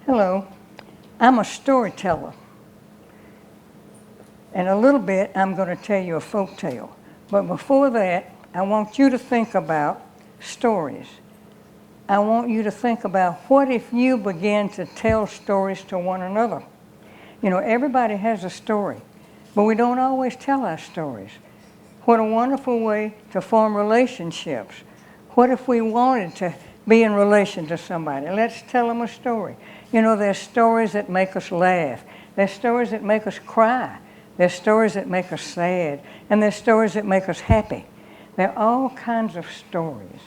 Hello, I'm a storyteller. In a little bit, I'm going to tell you a folk tale. But before that, I want you to think about stories. I want you to think about what if you began to tell stories to one another. You know, everybody has a story, but we don't always tell our stories. What a wonderful way to form relationships. What if we wanted to be in relation to somebody? Let's tell them a story. You know, there's stories that make us laugh. There's stories that make us cry. There's stories that make us sad. And there's stories that make us happy. There are all kinds of stories.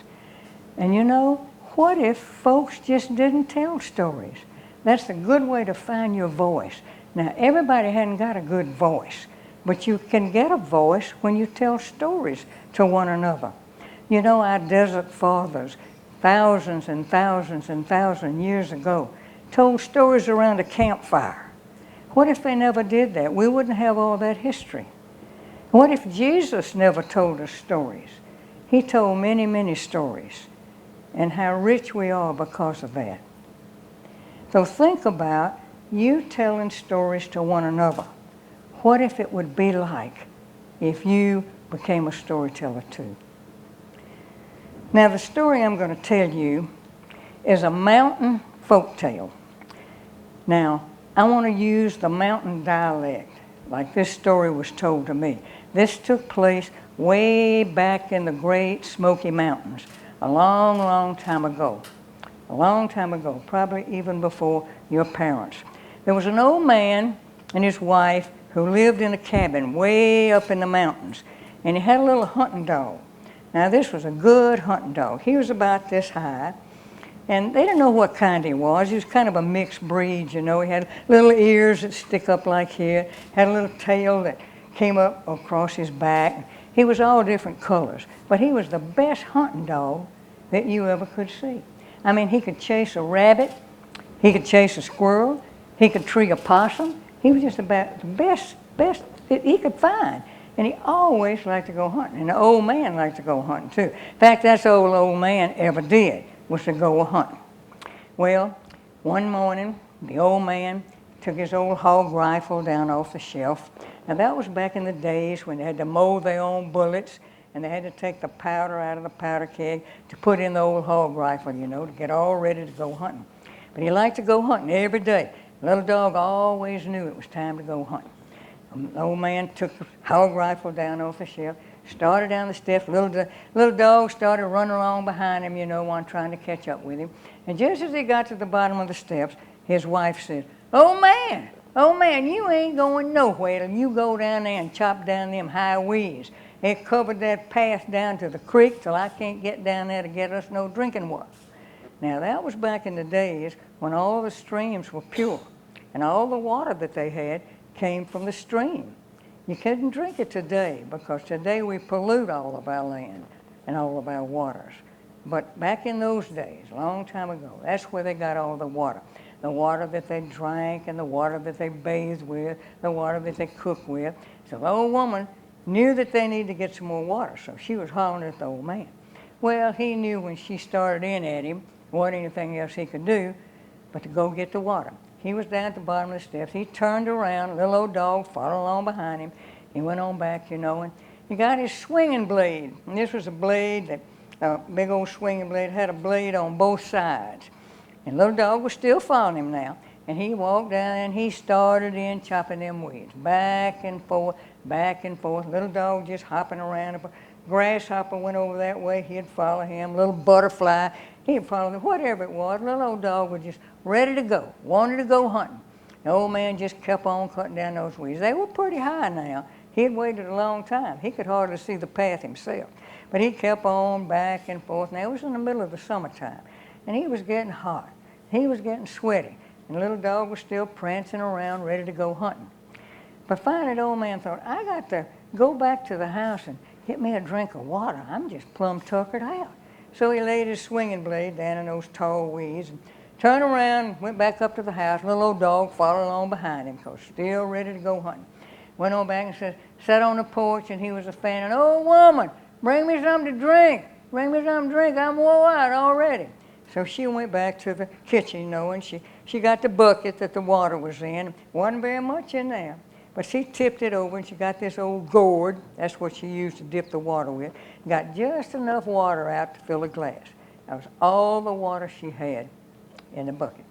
And you know, what if folks just didn't tell stories? That's a good way to find your voice. Now, everybody hasn't got a good voice, but you can get a voice when you tell stories to one another. You know, our desert fathers, thousands and thousands and thousands years ago, told stories around a campfire. What if they never did that? We wouldn't have all that history. What if Jesus never told us stories? He told many, many stories, and how rich we are because of that. So think about you telling stories to one another. What if it would be like if you became a storyteller too? Now, the story I'm going to tell you is a mountain folk tale. Now, I want to use the mountain dialect, like this story was told to me. This took place way back in the Great Smoky Mountains, a long, long time ago. A long time ago, probably even before your parents. There was an old man and his wife who lived in a cabin way up in the mountains, and he had a little hunting dog. Now, this was a good hunting dog. He was about this high, and they didn't know what kind he was. He was kind of a mixed breed, you know. He had little ears that stick up like here, had a little tail that came up across his back. He was all different colors, but he was the best hunting dog that you ever could see. I mean, he could chase a rabbit, he could chase a squirrel, he could tree a possum. He was just about the best that he could find. And he always liked to go hunting. And the old man liked to go hunting too. In fact, that's all the old man ever did, was to go hunting. Well, one morning, the old man took his old hog rifle down off the shelf. Now, that was back in the days when they had to mold their own bullets, and they had to take the powder out of the powder keg to put in the old hog rifle, you know, to get all ready to go hunting. But he liked to go hunting every day. The little dog always knew it was time to go hunting. The old man took the hog rifle down off the shelf, started down the steps. Little dog started running along behind him, you know, one trying to catch up with him. And just as he got to the bottom of the steps, his wife said, oh man, you ain't going nowhere till you go down there and chop down them high weeds. It covered that path down to the creek till I can't get down there to get us no drinking water. Now, that was back in the days when all the streams were pure, and all the water that they had came from the stream. You couldn't drink it today, because today we pollute all of our land and all of our waters. But back in those days, a long time ago, that's where they got all the water. The water that they drank, and the water that they bathed with, the water that they cooked with. So the old woman knew that they needed to get some more water, so she was hollering at the old man. Well, he knew when she started in at him, there wasn't anything else he could do but to go get the water. He was down at the bottom of the steps. He turned around, a little old dog followed along behind him. He went on back, you know, and he got his swinging blade. And this was a blade that, a big old swinging blade, had a blade on both sides. And little dog was still following him now. And he walked down and he started in chopping them weeds, back and forth, back and forth. Little dog just hopping around. If a grasshopper went over that way, he'd follow him. Little butterfly, he'd follow them. Whatever it was, little old dog was just ready to go, wanted to go hunting. The old man just kept on cutting down those weeds. They were pretty high now. He had waited a long time. He could hardly see the path himself. But he kept on back and forth. Now, it was in the middle of the summertime, and he was getting hot. He was getting sweaty. And the little dog was still prancing around, ready to go hunting. But finally, the old man thought, I got to go back to the house and get me a drink of water. I'm just plumb tuckered out. So he laid his swinging blade down in those tall weeds and turned around and went back up to the house. Little old dog followed along behind him, because still ready to go hunting. Went on back and sat on the porch, and he was a fanning, old woman, bring me something to drink. Bring me something to drink. I'm wore out already. So she went back to the kitchen, you know, and she she got the bucket that the water was in. Wasn't very much in there. But she tipped it over and she got this old gourd. That's what she used to dip the water with. Got just enough water out to fill a glass. That was all the water she had in the bucket.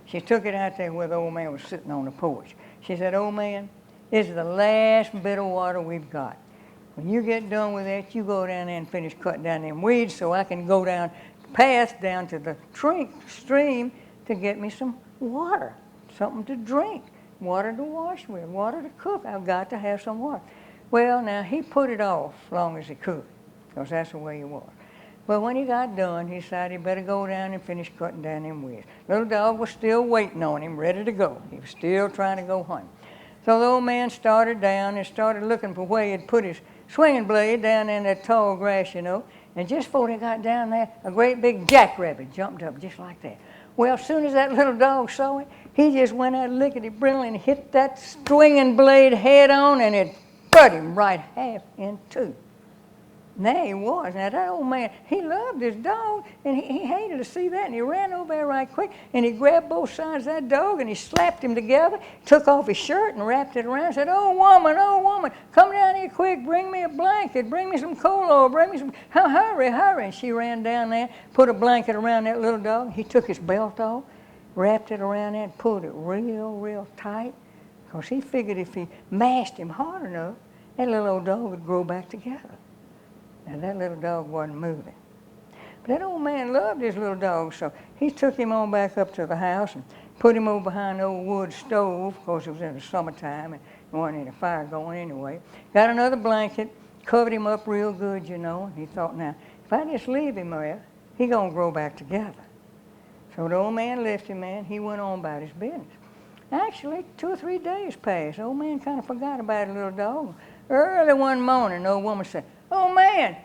She took it out there where the old man was sitting on the porch. She said, "Old man, this is the last bit of water we've got. When you get done with that, you go down there and finish cutting down them weeds so I can go down, pass down to the stream to get me some water, something to drink, water to wash with, water to cook. I've got to have some water." Well, now, he put it off as long as he could, because that's the way he was. But when he got done, he decided he better go down and finish cutting down them weeds. Little dog was still waiting on him, ready to go. He was still trying to go hunting. So the old man started down and started looking for where he'd put his swinging blade down in that tall grass, you know. And just before he got down there, a great big jackrabbit jumped up just like that. Well, as soon as that little dog saw it, he just went out lickety-brindle and hit that swinging blade head on, and it cut him right half in two. And there he was. Now, that old man, he loved his dog, and he hated to see that, and he ran over there right quick, and he grabbed both sides of that dog, and he slapped him together, took off his shirt and wrapped it around, and said, oh, woman, come down here quick, bring me a blanket, bring me some coal oil, bring me some, hurry. And she ran down there, put a blanket around that little dog. He took his belt off, wrapped it around there, and pulled it real tight, because he figured if he mashed him hard enough, that little old dog would grow back together. Now, that little dog wasn't moving. But that old man loved his little dog, so he took him on back up to the house and put him over behind the old wood stove. Of course, it was in the summertime and there wasn't any fire going anyway. Got another blanket, covered him up real good, you know, and he thought, now, if I just leave him there, he's going to grow back together. So the old man left him, man. He went on about his business. Actually, 2 or 3 days passed. The old man kind of forgot about his little dog. Early one morning, the old woman said, oh man,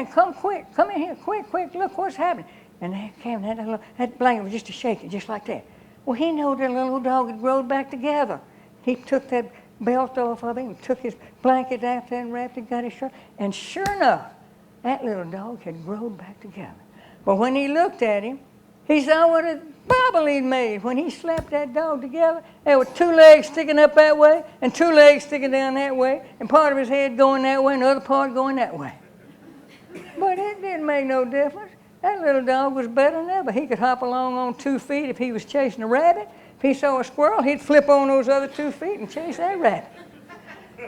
come quick, come in here, quick, look what's happening. And there came that blanket was just a shaking, just like that. Well, he knew that little dog had grown back together. He took that belt off of him, took his blanket out there and wrapped it, got his shirt, and sure enough, that little dog had grown back together. But when he looked at him, he saw what a bobble he'd made. When he slapped that dog together, there were 2 legs sticking up that way and 2 legs sticking down that way, and part of his head going that way and the other part going that way. But it didn't make no difference. That little dog was better than ever. He could hop along on 2 feet if he was chasing a rabbit. If he saw a squirrel, he'd flip on those other 2 feet and chase that rabbit.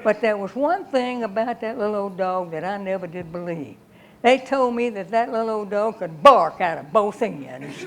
But there was one thing about that little old dog that I never did believe. They told me that little old dog could bark out of both ends.